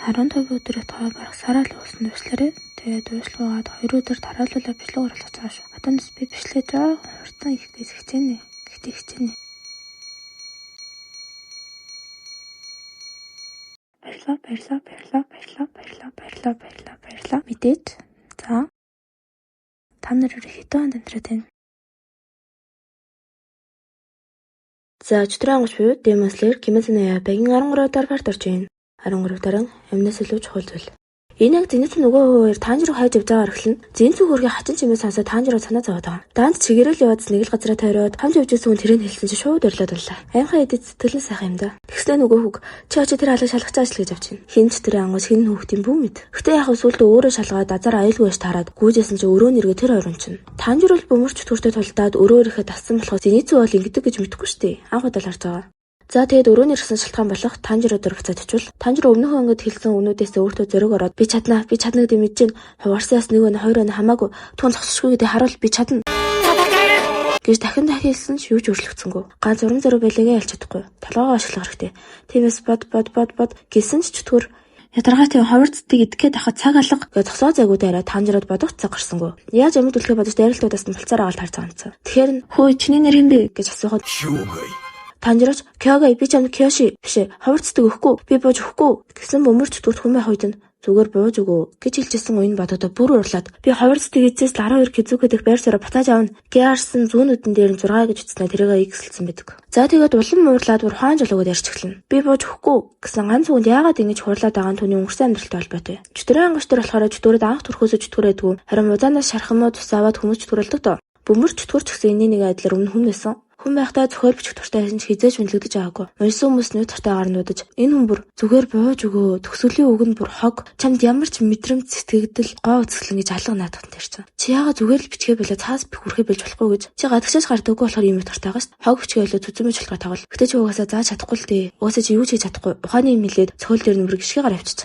15 өдрийн тоо барах сараа л uuсан төслөрөө тэгээд уушлуугаад 2 өдөр тараалуулаад бичлэг оруулах цааш шүү. Одоос би бичлээ жоо хурдан их гэж хичээнэ. Гэхдээ хичээнэ. Баярлаа. Мэдээж. За. Та нар хэдэн онд амьдраад байна? За өчтөр ангууч буюу Demon Slayer Kimetsu no Yaiba-гийн 13 дахь парт орж байна. 13 дараа амнаас илүү чухал зүйл. Энэ яг Зенитс нөгөө хоёр Танжирыг хайж явж байгаа хэрхлэн Зенитс хөргийн хачин чимээ сонсоод Танжироо санаа зовоод байгаа. Данд чигээрэл яваад нэг л газараа тойроод хамж явж исэн хүн тэрийг хэлсэн чинь шууд өрлөөд боллаа. Аймхаа эдэд сэтгэлэн сайхан юм да. Тэгснэ нөгөө хүүг чи очи тэр халаа шалгах ажил гэж авч байна. Хин ч тэр ангуус хин хүүхдийн бүү мэд. Гэтэ яг сүлдө өөрөө шалгаад азар аюулгүй ш тараад гүйжсэн чи өрөө нэргээ тэр ойрон чинь. Танжир бол бөмөрч төртөд тулдаад өрөө ирэхэд тассан болохоо Зенитс бол ингэдэг гэж мэдгүй штэ. Анх удаа л харж байгаа. За тэгээд өрөөний ирсэн шалтгаан болох Танжир өдөр буцаад очивол Танжир өмнөхөө ангид хэлсэн үнүүдээс өөртөө зориг ороод би чадна гэдэг мэдэж ин хуваарсаас нэг хоёр хамаагүй түн зогсошгүй гэдэг харуул би чадна гэж дахин хэлсэн ч юу ч өөрчлөгдсөнгүй. Ганц урам зориг байлаагээ ялж чадахгүй. Толгоогоо ашиглах хэрэгтэй. Тиймээс бод гэсэн ч чөтгөр ядаргаа тийм ховорцдыг идэхэд ахад цаг алга гэж зогсоо зайгуудаараа Танжирод бодох цаг гарсангүй. Яаж амьд үлхээ бодож дайралтуудаас нь булцаар агаал тарж байгаа юм. Тэгэхээр хөөе чиний нэр юм бэ гэж асуухад Танжирч Кёгай би чамд Кёши бишээ ховорцдог өгөхгүй би бууж өгөхгүй гэсэн бөмөрч төрт хүмүүс хойд нь зүгээр бууж өгөө гэж хэлжсэн уян бодоод бүр урлаад би ховорцдог эзээс 12 кизү гэдэг байр сороо батааж авна гэрсэн зүүнүүдэн дээр нь 6 гэж үтснэ тэрийг игсэлсэн байдаг. За тэгээд улам муурлаад бүр хаан жолоогод ярьж эхэлнэ. Би бууж өгөхгүй гэсэн ганц үгэнд яагаад ингэж хурлаад байгаа нь түүний өнгөрсөн амьдралтай холбоотой. Чөтгөрийн ангаш төр болохоор чөтгөрөд анх төрхөөсөө чөтгөрөөдгөө харин музаанаас шархамаа тусааваад хүмүүс чөтгөрөлдөг доо. Бөмөрч чөтгөрч гэсэн энэний нэг айдлаар өмнө хүн байсан. Хүн байхдаа зөхиөл бичих туртай байсан ч хизээж үнэлэгдэж байгаагүй. Унсан хүмүүс нүд тартайгаар нуудаж энэ хүн бүр зүгээр бууж өгөө төгсөлийн үг нь бүр хог чамд ямар ч мэдрэмж сэтгэгдэл гоо үсгэлэн гэж алга наадахын тарьсан. Чи яагаад зүгээр л бичгээ болоо цаас хүрхээ билж болохгүй гэж чи гадагшааш гардаггүй болохоор юм тартайгаа ш. Хог бичгээ болоо зүзэмж болохоо тавал. Гэтэ чи угаасаа зааж чадахгүй л дээ. Угаасаа чи юу ч хийж чадахгүй. Ухааны юм хэлээд цөөл дээр нүрэг гიშгээр авчиж.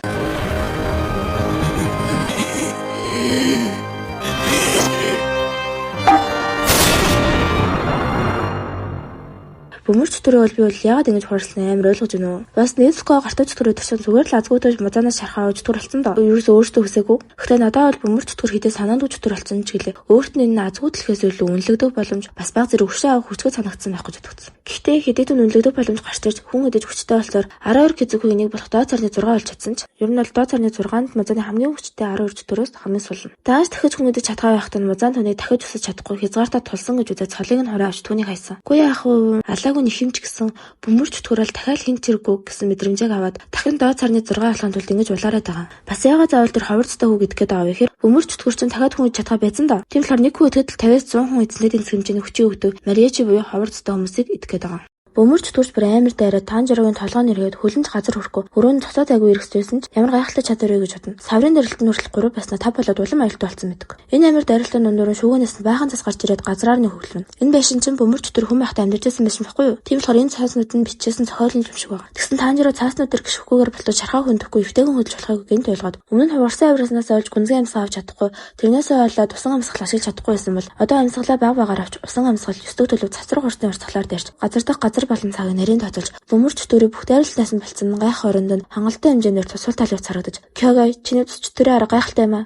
Бөмөрч төрөө бол би бол яагаад ингэж хуурсан амар ойлгож байна уу? Бас Неско гартаа чөтгөрөө төрсөн зүгээр л азгуудаж мазанаас шархаа чөтгөр болсон доо. Ерөөсөө өөртөө хүсээгүй. Гэхдээ надад бол бөмөрч чөтгөр хитээ санаанд чөтгөр болсон ч гэлээ. Өөрт нь энэ азгууд талхээс илүү үнэлэгдэх боломж бас баг зэрэг өгшөө авах хүчтэй санагдсан байх гэж бодгоцсон. Гэхдээ хэдийдэн үнэлэгдэх боломж гарч ирж хүн эдэж хүчтэй болсоор 12 кизүхийг энийг болох доод царны 6 болж чадсан ч ер нь бол доод царны 6-нд мазаны хамгийн хүчтэй 12 чөтгөрөөс хамгийн сул. Дааш дахиж хүн эдэж чадгаа байхад нь мазан түүнийг дахиж өсөж чадахгүй хязгаартаа тулсан гэж үзээд цолыг нь хороо авч түүнийг хайсан. Үгүй яах вэ? Алаагүй нэхэмж гэсэн бөмөрч чөтгөрөл дахиад хинт хэрэггүй гэсэн мэдрэмжийг аваад дахин доод царны 6 болохын тулд ингэж улаараад байгаа. Бас яагаад заавал тэр ховорцтой үг гэдгээд байгаа вэ гэхээр бөмөрч чөтгөр чинь дахиад хүн чадгаа байсан да. Тийм болохоор нэг хүн идэхэд 50-100 хүн эзэнтэй тэнцэх хэмжээний хүчийг өгдөг Мариачи буюу ховорцтой хүмүүсийг идэхэд байгаа. Бөмөрч төрж бүр амар дайраад Танжирогийн толгойн нэргээд хөлөнд газар хүрхгүй өрөөнд цоцоод айгүй ирэхжсэн ч ямар гайхалтай чадвар вэ гэж бодно. Саврын дэрэлтэн хүртэл 3 байснаа 5 болоод улам аюултай болсон байдаг. Энэ амар дайралтын дундуур шүүгэнээс нь баахан цас гарч ирээд газраар нь хөглөн. Энэ байшин чинь бөмөрч төр хүн байхдаа амьдарч байсан байсан байхгүй юу? Тийм болохоор энэ цааснууд нь бичсэн цохиолын юм шиг байна. Тэгсэн Танжиро цааснууд төр гიშгүйгээр болтоо шархаа хөндөхгүй эвтэйгэн хөдөлж болохыг гэнт ойлгоод өмнө нь хуваарсан авираснаас олж гүнзгий амьсгаа авч чадахгүй тэрнээсээ болоод усан амьсгал ашиглаж чадахгүй байсан бол одоо амьсгалаа баг багаар авч усан амьсгал 9 төлөв цацраг орсны урсгалаар дайрч газар дахь газар болон цагийг нарийн тооцоолж бөмөрч төрөө бүх дайралтнаас нь болцсон гайх оронд нь хангалттай хэмжээгээр тусвал талыг царагдаж Кёгай чиний цоч төрөө арга гайхалтай юм аа.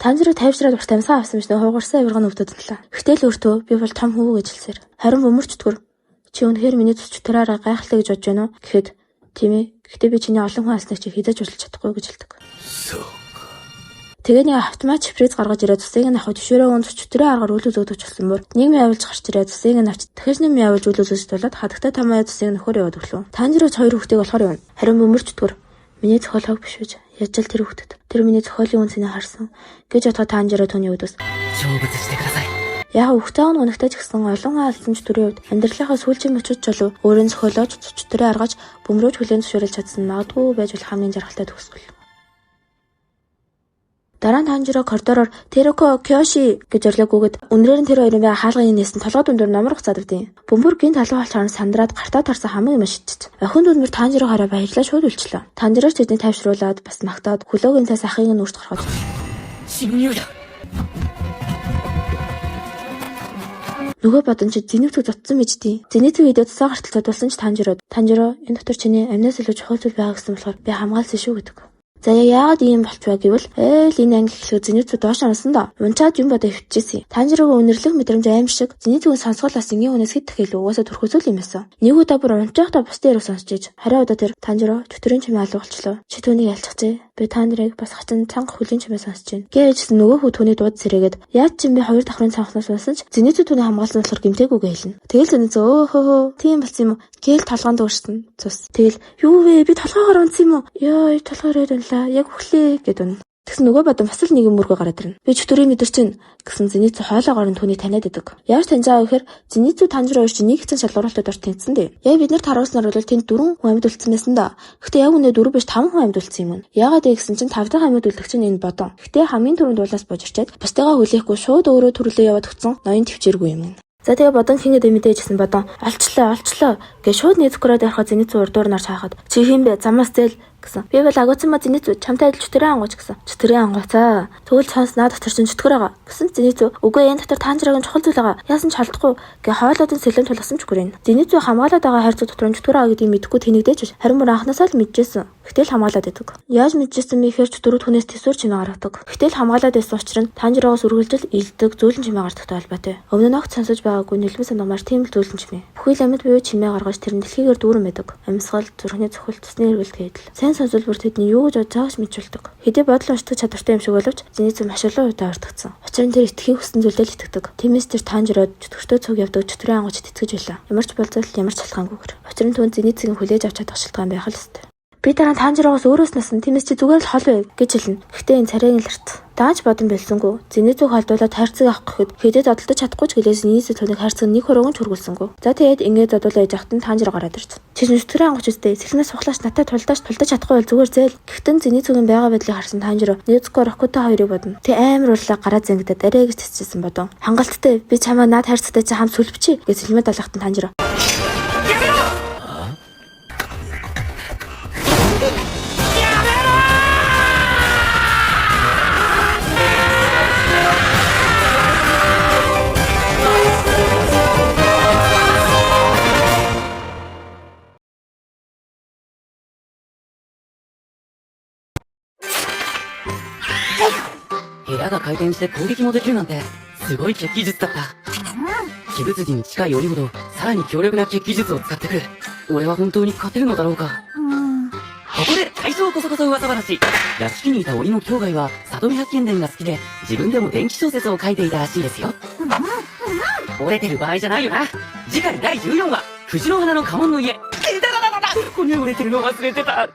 Танжиро тайвшраад урт амьсгаа авсан биш нэг хугарсан авирганы өвдөд талаа. Гэтэл өөртөө би бол том хөвөө гэж хэлсээр. Харин бөмөрч төр чи үнэхээр миний цоч төрөө арга гайхалтай гэж бодож байна уу гэхэд тийм ээ. Гэхдээ би чиний олон хүн алсныг чи хизэж уучлах чадахгүй гэж хэлдэг. Тэгээ нэг автомат шифрээс гаргаж ирээд цусыг нь авах төвшөрөө уун цөчтөрөө аргаар үл үзэгдэж болсон бүр нийгмийн явуулж гарч ирээд цусыг нь авч дахиж нийгмийн явуулж үл үзэж болоод хадагтай тамаа цусыг нөхөр яваад өглөө. Танжироч хоёр хүүхдийг болохоор юм. Харин бөмөрч төр миний цохолог биш үү? Яаж л тэр хүүхдэд тэр миний цохолын үнцнийг харсан гэж бодоход Танжиро түүний өдөөс яг хүүхдээ унагтай ч гэсэн олон хаалцсан ч төрийн үед амьдралынхаа сүүлчийн мөчөд жолоо өөрийн цохолоож цөчтөрөө аргаж бөмрөөж хүлээн зөвшөөрөл чадсан магадгүй байж болох хамгийн жаргалтай төгсгөл. Дараа нь Танжиро коридороор Теруко Кёши гэж орлоггүйгээд өнрээр нь тэр хоёрын бай хаалганы нээсэн толгой дүндээр номер хуцаад өгдөө. Бөмбөр гин талуу болчоор сандраад гартаа тарсан хамаг юм шидчих. Охин дүнмэр Танжиро хараа баярлаа шууд үлчлээ. Танжироч тэдний тайвшруулад бас магтаад хөлөөгийн цаас ахыг нь үрж гаргаж. Нөгөө бодон чи Зэнитүү зодсон байж дээ. Зэнитүү идэ цусаа гартал задуулсан ч Танжироо энэ дотор чиний амнаас илүү чухал зүйл байгаа гэсэн болохоор би хамгаалсан шүү гэдэг. За яагаад ийм болчихваа гэвэл энэ анги эхлэх Зэнитүү доош орсон да. Унчаад юм бодоо хөвчээсэн. Танжирог өнөрлөх мэдрэмж аим шиг Зэнитүүгийн сонсголоос ингийн хүнээс хэд дахил угаасаа төрхөөсөл юм байсан. Нэг удаа бүр унчаахтаа бусдын яриг сонсч иж хараа удаа тэр Танжироо чөтгөрийн чимээ алуулчлаа. Чи түүнийг ялцчихжээ. Би та нарыг бас хатан цанга хөлийн чимээ сонсч байна. Гэвчсэн нөгөө хүү түүний дууд сэрээгээд яаж ч юм би хоёр давхрын цанхнаас унсан ч Зэнитүү түүний хамгаалсан болохоор гимтээгүйгээ хэлнэ. Тэгэл Зэнитүү өөхөө тийм болсон юм уу? Гээл толгоонд өөрсөн цус. Тэгэл юу вэ? Би толгоогоор унсан юм уу? Ёо толгоор ирэнлээ. Яг өглөө гэд үнэ. Тэгсэн нөгөө бадан бас л нэг юм мөргөө гараад ирнэ. Би чөтгөрийн мэдэр чинь гэсэн Зэнитүү хоолоогоор нь түүнийг таниад идэг. Яаж таньж байгаа гэхээр Зэнитүү Танжироо ирж нэг хэсэг шалгуурлалтад орж тэнцсэн дээ. Яг бид нар таруулснаар бол тэнд 4 хүн амьд үлдсэн байсан да. Гэхдээ яг үнэ 4 биш 5 хүн амьд үлдсэн юм. Яагаад гэвэл чинь 5 дахь амьд үлдэх чинь энэ бодон. Гэхдээ хамгийн түрүүнд дуулаас божирчаад бусдыгаа хүлээхгүй шууд өөрөө төрөлөө яваад өгсөн ноён төвчээргүй юм. За тэгээ бодон хингээд мэдээжсэн бодон олчлоо гэж шууд нийцгөрөөд ярихад Зэнитүү урдуур нар шахаад чи хин бэ замаас зээл гэсэн. Би бол агууцсан ма Зэнитүү чамтай адил чөтгөрийн ангууч гэсэн. Чөтгөрийн ангууцаа. Тэгвэл цаанаас наа дотор чинь чөтгөр байгаа гэсэн Зэнитүү. Үгүй энэ дотор Танжираагийн чухал зүйл байгаа. Яасан ч халдахгүй гэ хоолоодын сэлэм тулгасан чөтгөр юм. Зэнитүү хамгаалаад байгаа хайрцаг дотор нь чөтгөр байгаа гэдгийг мэдэхгүй тэнэгдэж биш. Харин бүр анхнаасаа л мэдчихсэн. Гэтэл хамгаалаад байдаг. Яаж мэдчихсэн бэ гэхээр чөтгөрүүд хүнээс тэсвэр чимээ гаргадаг. Гэтэл хамгаалаад байсан учраас нь Танжираагаас үргэлжил илдэг зөөлөн чимээ гаргадагтай холбоотой. Өмнө нь огт сонсож байгаагүй нэлмэн санамаар тийм л зөөлөн чимээ. Бүхий л амьд бие чимээ гаргаж тэр нь дэлхийгээр дүүрэн байдаг. Амьсгал, зүрхний цохол, цусны эргэлт гэдэл. Сайн сонсвол бүр тэдний юу гэж бодож байгаач мэдчихдэг. Хэдий бодол уншдаг чадвартай юм шиг боловч Зэнитүү маш олон удаа ортгцсан. Учир нь тэр итгэхийн хүссэн зүйлдээ л итгэдэг. Тиймээс тэр Танжироод чөтгөртөө цуг явдаг чөтгөрийн ангууч итгэж байлаа. Ямар ч болцол ямар ч шалтгаангүйгээр. Учир нь түүнд Зэнитүүгийн хүлээж авч чадах шалтгаан байх л ёстой. Би дараа Танжираагаас өөрөөс насан тиймээс чи зүгээр л хол бай гэж хэлнэ. Гэхдээ энэ царайг л арт. Дааж бодон бэлсэнгүү. Зэнитүү холдуулаад хайрцаг авах гэхэд хэдэд одолдож чадахгүй ч гэлээс нийсэл түүнийг хайрцаг нэг хөрөнгө ч хүргэлсэнгүү. За тэгээд ингээд зодуулаа яж ахтан Танжираа гараад ирж. Чи чөтгөрийн ангууч үстэй сэлмээс сухлаач надад тулдаж чадахгүй бол зүгээр зээл. Гэхдээ Зэнитүүгийн байгаа байдлыг харсан Танжираа Незуко Рокута хоёрыг бодно. Тэ амар уулаа гараа зэнгдэд арай гэж тэсчихсэн бодон. Хангалттай би чамаа наад хайрцагтай чи хамт сүлбчи гэж сэлмээ далахтан Танжираа.部屋が回転して攻撃もできるなんてすごい血気術だった。鬼物人に近い鬼ほどさらに強力な血気術を使ってくる。俺は本当に勝てるのだろうか。ここで大将こそこそ噂話。屋敷にいた鬼の兄弟は里見八犬伝が好きで自分でも電気小説を書いていたらしいですよ。折れてる場合じゃないよな。次回第14話藤の花の家紋の家。これ折れてるの忘れてた。